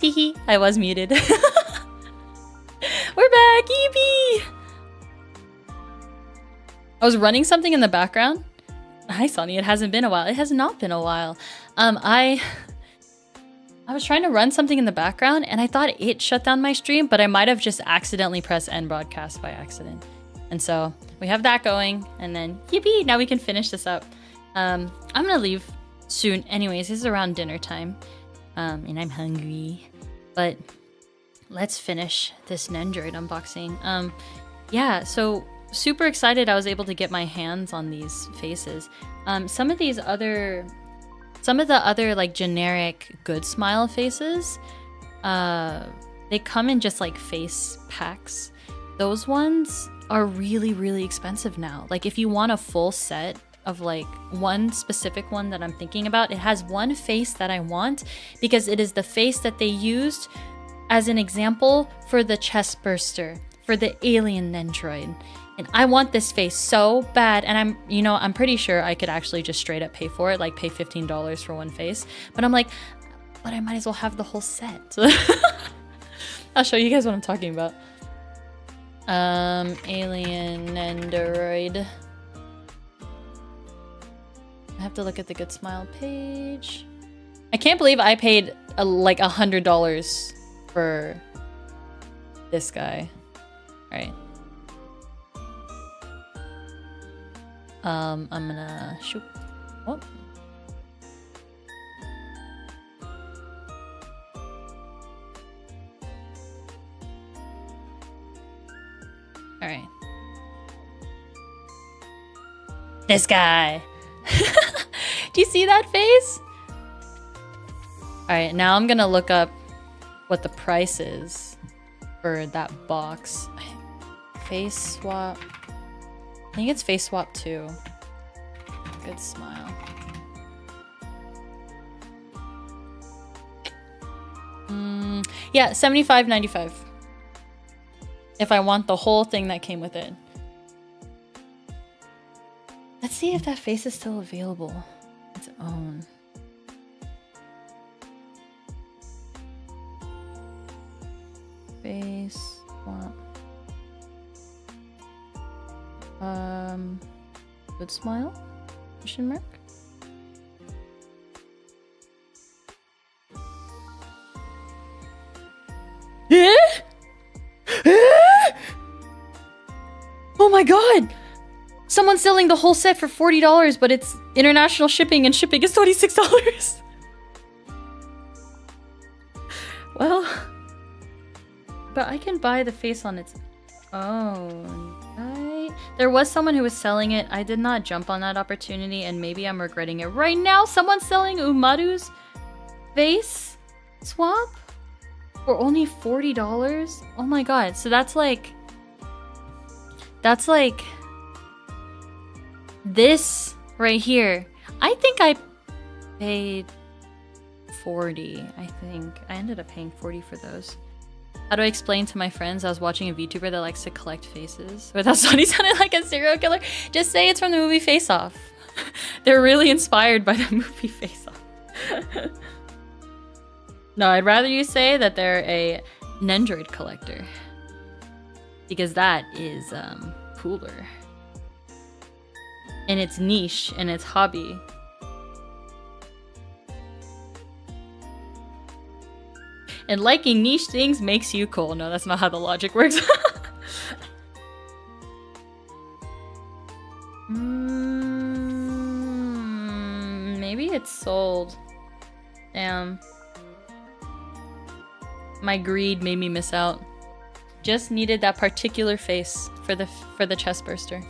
Teehee, I was muted. We're back, yippee! I was running something in the background. Hi, Sonny. It hasn't been a while. It has not been a while. I was trying to run something in the background, and I thought it shut down my stream, but I might have just accidentally pressed end broadcast by accident. And so we have that going, and then yippee! Now we can finish this up. I'm gonna leave soon. Anyways, this is around dinner time, and I'm hungry. But let's finish this Nendroid unboxing. Yeah. So. Super excited I was able to get my hands on these faces. Some of the other like generic good smile faces, they come in just like face packs. Those ones are really, really expensive now. Like if you want a full set of like one specific one that I'm thinking about, it has one face that I want because it is the face that they used as an example for the chest burster, for the alien Nendroid. And I want this face so bad, and I'm pretty sure I could actually just straight up pay for it, like pay $15 for one face. But I'm like, but I might as well have the whole set. I'll show you guys what I'm talking about. Alien Nendoroid. I have to look at the Good Smile page. I can't believe I paid like $100 for this guy. All right. I'm gonna shoot. Oh. All right. This guy. Do you see that face? All right, now I'm gonna look up what the price is for that box. Face swap. I think it's face swap too. Good Smile. Yeah, $75.95. If I want the whole thing that came with it. Let's see if that face is still available. Its own. Face swap. Good Smile? Question mark? Oh my god! Someone's selling the whole set for $40, but it's international shipping, and shipping is $26. Well, but I can buy the face on its own, right? There was someone who was selling it. I did not jump on that opportunity, and maybe I'm regretting it right now. Someone's selling Umaru's face swap for only $40. Oh my god! So that's like this right here. I think I paid 40. I think I ended up paying 40 for those. How do I explain to my friends I was watching a VTuber that likes to collect faces without sounding like a serial killer? Just say it's from the movie Face Off. They're really inspired by the movie Face Off. No, I'd rather you say that they're a Nendroid collector. Because that is cooler. And it's niche and it's hobby. And liking niche things makes you cool. No, that's not how the logic works. Maybe it's sold. Damn. My greed made me miss out. Just needed that particular face for the chest burster.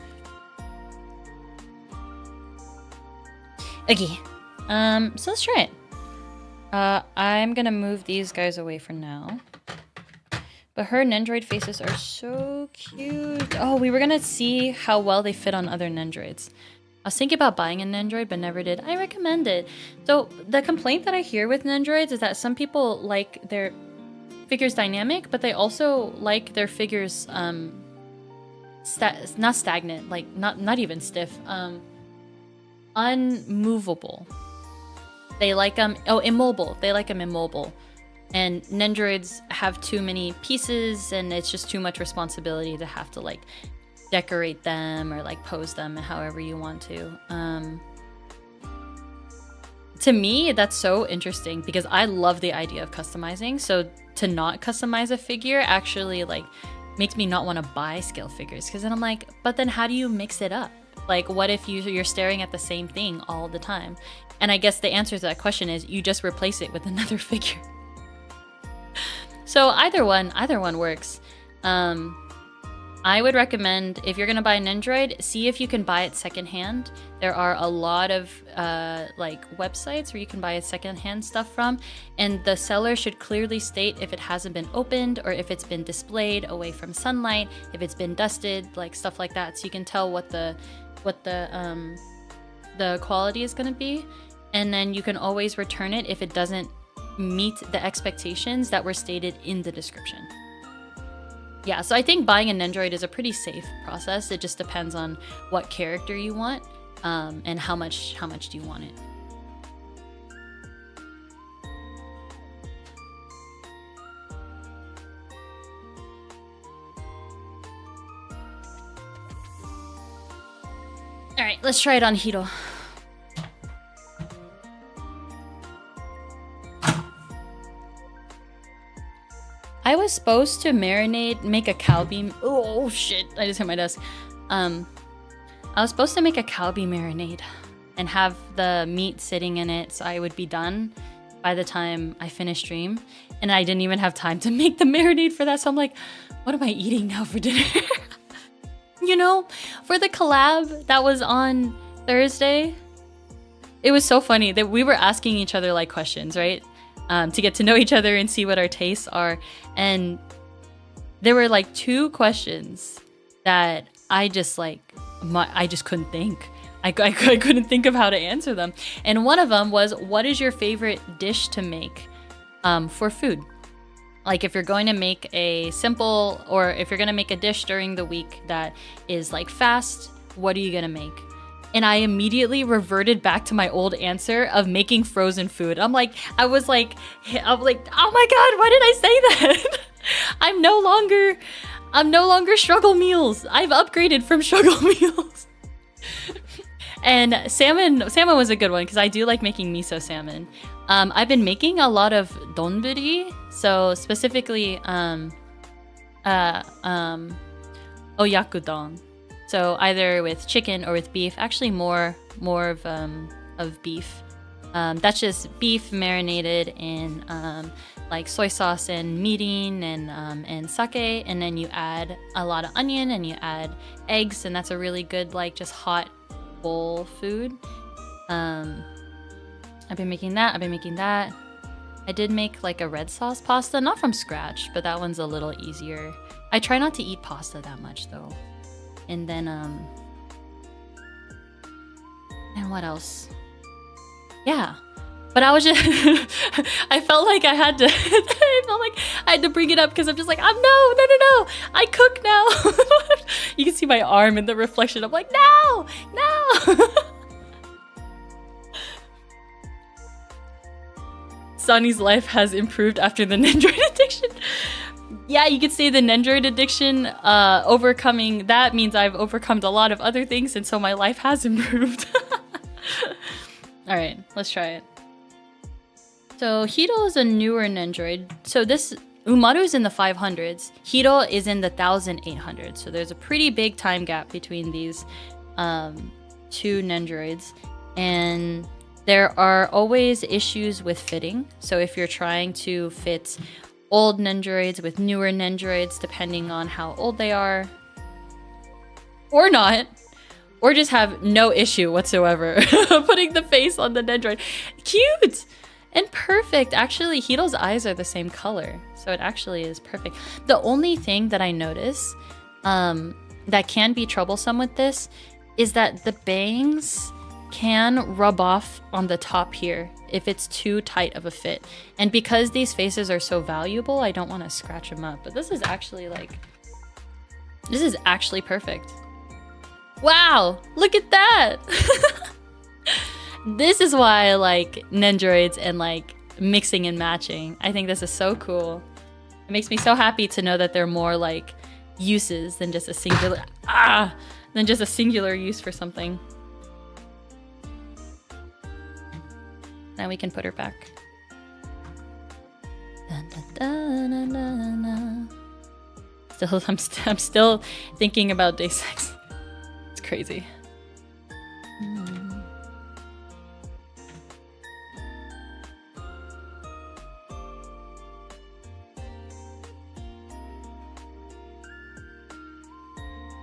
Okay. So let's try it. I'm gonna move these guys away for now. But her Nendroid faces are so cute. Oh, we were gonna see how well they fit on other Nendroids. I was thinking about buying a Nendroid, but never did. I recommend it. So the complaint that I hear with Nendroids is that some people like their figures dynamic, but they also like their figures not stagnant, like not even stiff, unmovable. They like immobile. They like them immobile. And Nendroids have too many pieces, and it's just too much responsibility to have to like decorate them or like pose them however you want to. To me, that's so interesting because I love the idea of customizing. So to not customize a figure actually like makes me not want to buy scale figures, because then I'm like, but then how do you mix it up? Like, what if you're staring at the same thing all the time? And I guess the answer to that question is you just replace it with another figure. So either one works. I would recommend, if you're gonna buy an Nendroid, see if you can buy it secondhand. There are a lot of like websites where you can buy secondhand stuff from, and the seller should clearly state if it hasn't been opened or if it's been displayed away from sunlight, if it's been dusted, like stuff like that, so you can tell what the quality is gonna be, and then you can always return it if it doesn't meet the expectations that were stated in the description. Yeah, so I think buying a Nendroid is a pretty safe process. It just depends on what character you want, and how much do you want it. All right, let's try it on Hiro. I was supposed to make a cow bean. Oh shit, I just hit my desk. I was supposed to make a cow bean marinade and have the meat sitting in it so I would be done by the time I finished stream. And I didn't even have time to make the marinade for that, so I'm like, what am I eating now for dinner? You know, for the collab that was on Thursday, it was so funny that we were asking each other like questions, right? To get to know each other and see what our tastes are. And there were like 2 questions that I just couldn't think. I couldn't think of how to answer them. And one of them was, what is your favorite dish to make for food? Like if you're going to make a simple, or if you're going to make a dish during the week that is like fast, what are you going to make? And I immediately reverted back to my old answer of making frozen food. I was like, oh my God, why did I say that? I'm no longer struggle meals. I've upgraded from struggle meals. And salmon was a good one because I do like making miso salmon. I've been making a lot of donburi, so specifically oyakudon. So either with chicken or with beef, actually more of beef. That's just beef marinated in like soy sauce and mirin and sake, and then you add a lot of onion and you add eggs, and that's a really good like just hot bowl food. I've been making that. I did make like a red sauce pasta, not from scratch, but that one's a little easier. I try not to eat pasta that much though. And then, and what else? Yeah, but I was just, I felt like I had to, I had to bring it up because I'm just like, no, I cook now. You can see my arm in the reflection. I'm like, no. Sonny's life has improved after the Nendroid addiction. Yeah, you could say the Nendroid addiction, overcoming that means I've overcome a lot of other things, and so my life has improved. Alright, let's try it. So Hiro is a newer Nendroid. So this Umaru's in the 500s. Hiro is in the 1800s. So there's a pretty big time gap between these 2 Nendroids. And there are always issues with fitting. So if you're trying to fit old Nendroids with newer Nendroids, depending on how old they are, or not, or just have no issue whatsoever putting the face on the Nendroid. Cute and perfect. Actually, Hiro's eyes are the same color, so it actually is perfect. The only thing that I notice that can be troublesome with this is that the bangs can rub off on the top here if it's too tight of a fit. And because these faces are so valuable, I don't want to scratch them up. But this is actually perfect. Wow, look at that. This is why I like Nendroids and like mixing and matching. I think this is so cool. It makes me so happy to know that there are more like uses than just a singular use for something. Now we can put her back. Dun, dun, dun, dun, dun, dun. I'm still thinking about day 6. It's crazy.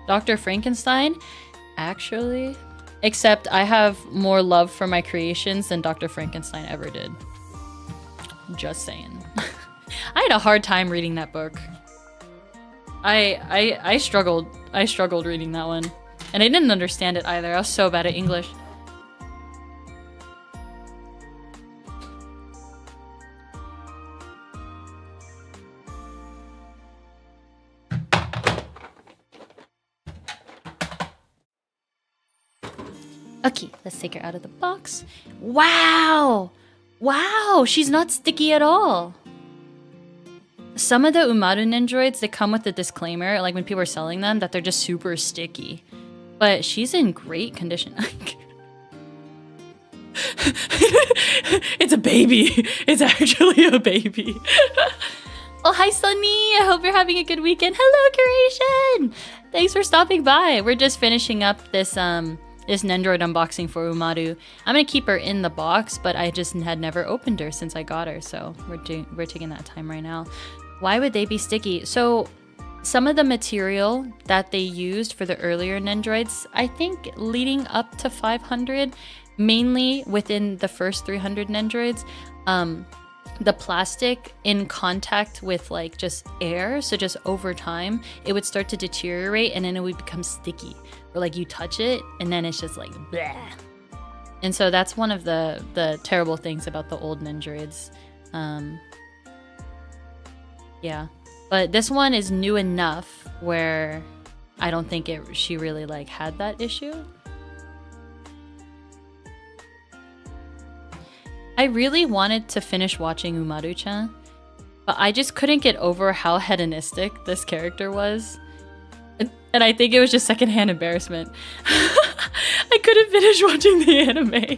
Dr. Frankenstein? Actually, except I have more love for my creations than Dr. Frankenstein ever did. Just saying. I had a hard time reading that book. I struggled reading that one. And I didn't understand it either. I was so bad at English. Okay, let's take her out of the box. Wow! Wow, she's not sticky at all. Some of the Umaru Nendroids, they come with a disclaimer, like when people are selling them, that they're just super sticky. But she's in great condition. It's a baby. It's actually a baby. Oh, hi, Sunny. I hope you're having a good weekend. Hello, Curation. Thanks for stopping by. We're just finishing up this Nendroid unboxing for Umaru. I'm gonna keep her in the box, but I just had never opened her since I got her, so we're taking that time right now. Why would they be sticky? So some of the material that they used for the earlier Nendroids, I think leading up to 500, mainly within the first 300 Nendroids, the plastic in contact with like just air, so just over time, it would start to deteriorate and then it would become sticky. Or like you touch it and then it's just like bleh. And so that's one of the terrible things about the old Nendroids. Yeah, but this one is new enough where I don't think she really like had that issue. I really wanted to finish watching Umaru-chan, but I just couldn't get over how hedonistic this character was. And I think it was just secondhand embarrassment. I couldn't finish watching the anime.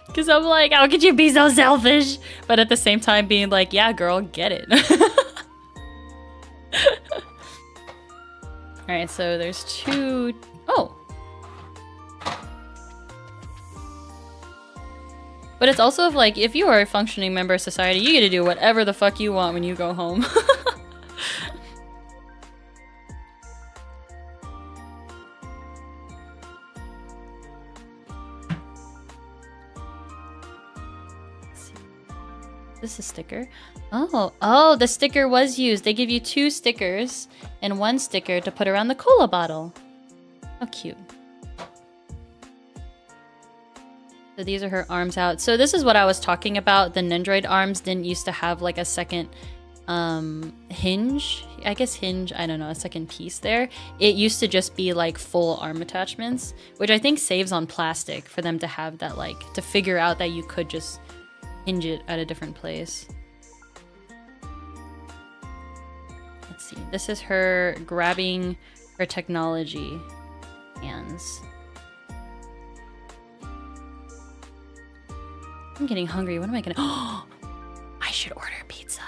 Because I'm like, how could you be so selfish? But at the same time being like, yeah, girl, get it. Alright, so there's 2... Oh! But it's also like, if you are a functioning member of society, you get to do whatever the fuck you want when you go home. This is a sticker. Oh, the sticker was used. They give you 2 stickers and 1 sticker to put around the cola bottle. How cute. So these are her arms out. So this is what I was talking about. The Nendroid arms didn't used to have like a second hinge. I guess hinge, I don't know, a second piece there. It used to just be like full arm attachments, which I think saves on plastic for them to have that, like, to figure out that you could just hinge it at a different place. Let's see. This is her grabbing her technology hands. I'm getting hungry. What am I gonna... Oh! I should order pizza.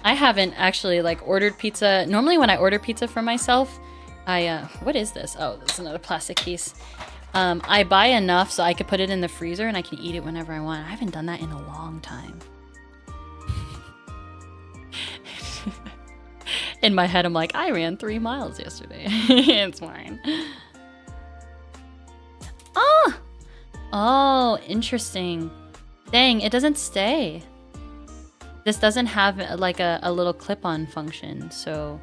I haven't actually like ordered pizza. Normally when I order pizza for myself, what is this? Oh, this is another plastic piece. I buy enough so I could put it in the freezer and I can eat it whenever I want. I haven't done that in a long time. In my head, I'm like, I ran 3 miles yesterday. It's fine. Ah! Oh, interesting. Dang, it doesn't stay. This doesn't have like a little clip-on function, so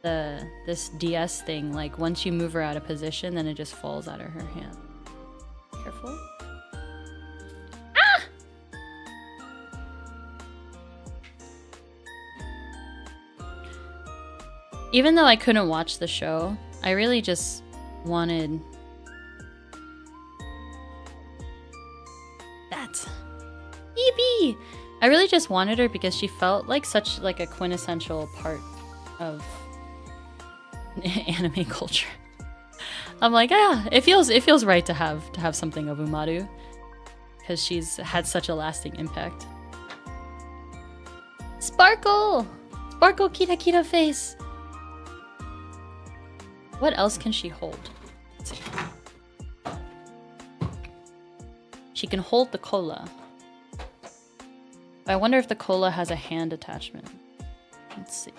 this DS thing, like once you move her out of position, then it just falls out of her hand. Careful. Ah! Even though I couldn't watch the show, I really just wanted that. Yippee! I really just wanted her because she felt like such like a quintessential part of anime culture. I'm like, ah, it feels right to have something of Umaru because she's had such a lasting impact. Sparkle! Sparkle Kira Kira face! What else can she hold? Let's see. She can hold the cola. I wonder if the cola has a hand attachment. Let's see.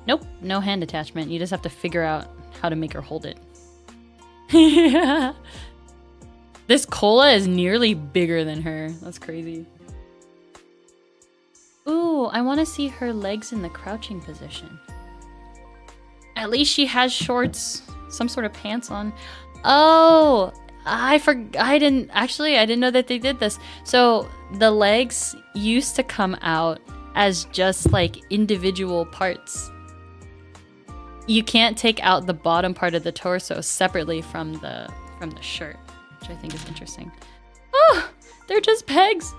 Nope, no hand attachment. You just have to figure out how to make her hold it. Yeah. This cola is nearly bigger than her. That's crazy. Ooh, I want to see her legs in the crouching position. At least she has shorts, some sort of pants on. Oh, I didn't know that they did this. So the legs used to come out as just like individual parts. You can't take out the bottom part of the torso separately from the shirt, which I think is interesting. Oh, they're just pegs.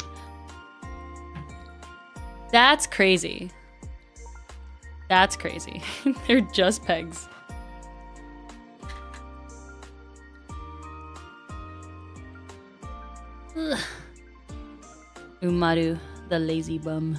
That's crazy. That's crazy. They're just pegs. Ugh. Umaru, the lazy bum.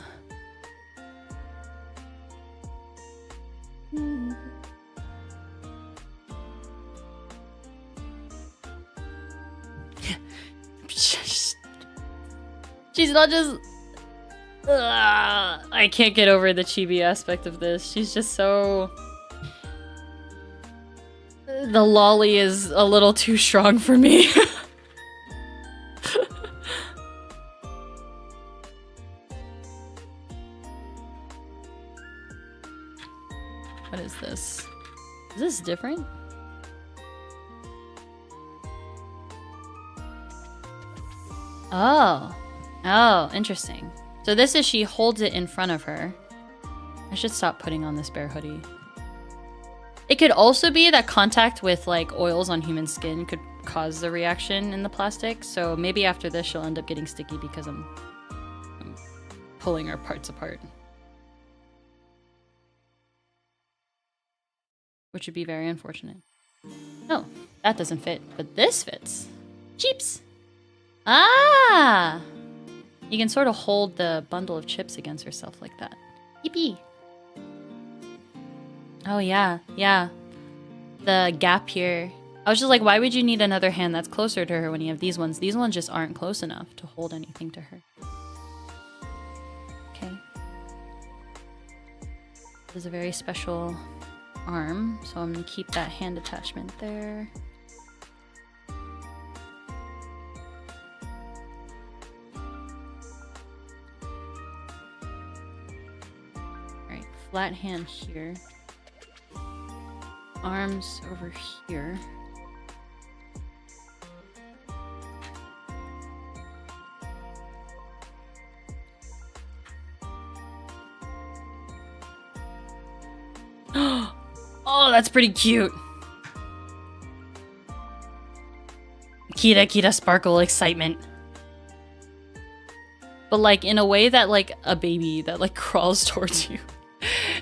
She's not just... I can't get over the chibi aspect of this. She's just so... The lolly is a little too strong for me. What is this? Is this different? Oh. Oh, interesting. So this is she holds it in front of her. I should stop putting on this bear hoodie. It could also be that contact with like oils on human skin could cause the reaction in the plastic. So maybe after this she'll end up getting sticky because I'm pulling her parts apart. Which would be very unfortunate. No, that doesn't fit, but this fits. Cheeps! Ah! You can sort of hold the bundle of chips against herself like that. Yippee! Oh yeah, yeah. The gap here. I was just like, why would you need another hand that's closer to her when you have these ones? These ones just aren't close enough to hold anything to her. Okay. This is a very special arm, so I'm gonna keep that hand attachment there. Alright, flat hand here. Arms over here. Oh, that's pretty cute. Kira Kira sparkle excitement. But like in a way that like a baby that like crawls towards you.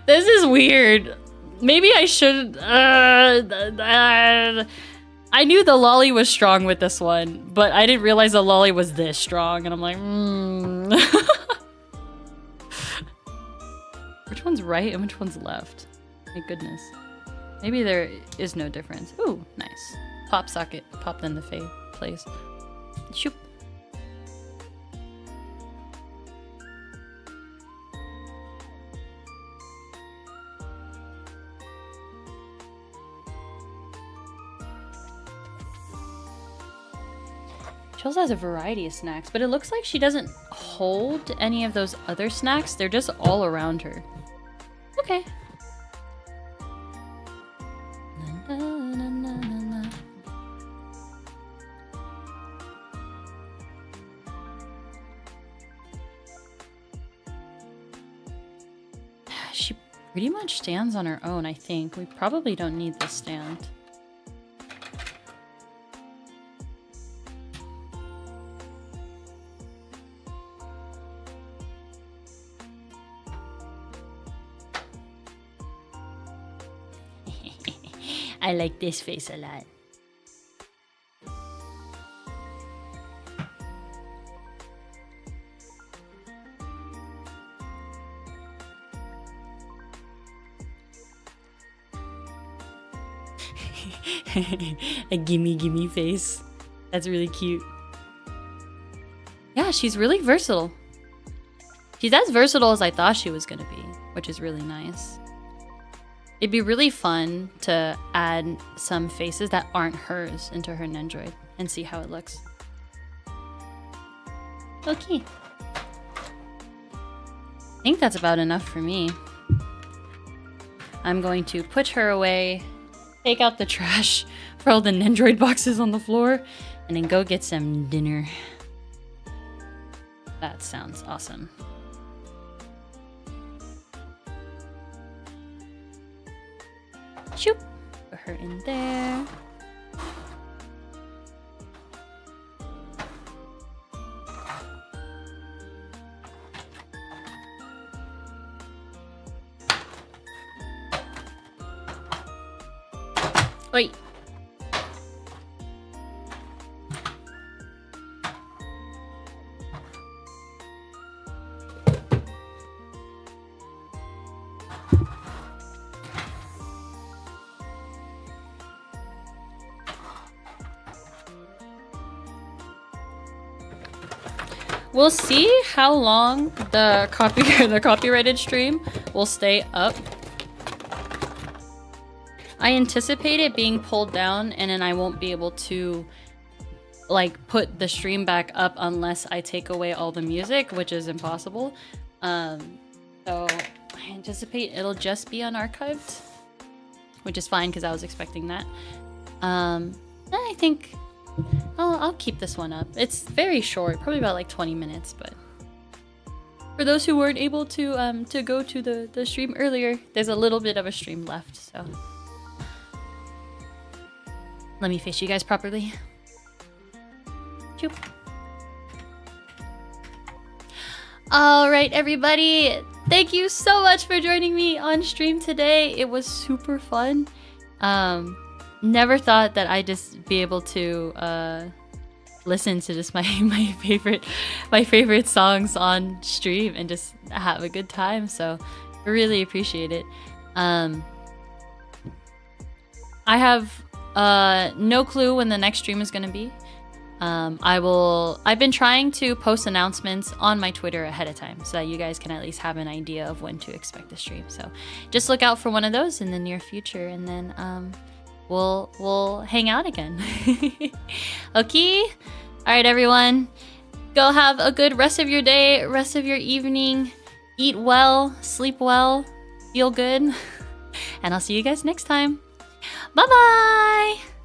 This is weird. Maybe I should... I knew the lolly was strong with this one, but I didn't realize the lolly was this strong, and I'm like, Which one's right and which one's left? My goodness. Maybe there is no difference. Ooh, nice. Pop socket popped in the place. Shoop. She also has a variety of snacks, but it looks like she doesn't hold any of those other snacks. They're just all around her. Okay. She pretty much stands on her own, I think. We probably don't need this stand. I like this face a lot. A gimme face. That's really cute. Yeah, she's really versatile. She's as versatile as I thought she was gonna be, which is really nice. It'd be really fun to add some faces that aren't hers into her Nendroid and see how it looks. Okay. I think that's about enough for me. I'm going to put her away, take out the trash for all the Nendroid boxes on the floor, and then go get some dinner. That sounds awesome. Shoop! Put her in there. Oi! We'll see how long the copyrighted stream will stay up. I anticipate it being pulled down, and then I won't be able to like put the stream back up unless I take away all the music, which is impossible. So I anticipate it'll just be unarchived, which is fine because I was expecting that. I think I'll keep this one up. It's very short, probably about like 20 minutes, but for those who weren't able to go to the stream earlier, there's a little bit of a stream left, so. Let me face you guys properly. Choop. All right, everybody. Thank you so much for joining me on stream today. It was super fun. Never thought that I'd just be able to listen to just my favorite songs on stream and just have a good time. So I really appreciate it. I have no clue when the next stream is going to be. I've been trying to post announcements on my Twitter ahead of time so that you guys can at least have an idea of when to expect the stream. So just look out for one of those in the near future, and then we'll hang out again. Okay? All right, everyone. Go have a good rest of your day, rest of your evening. Eat well, sleep well, feel good. And I'll see you guys next time. Bye-bye!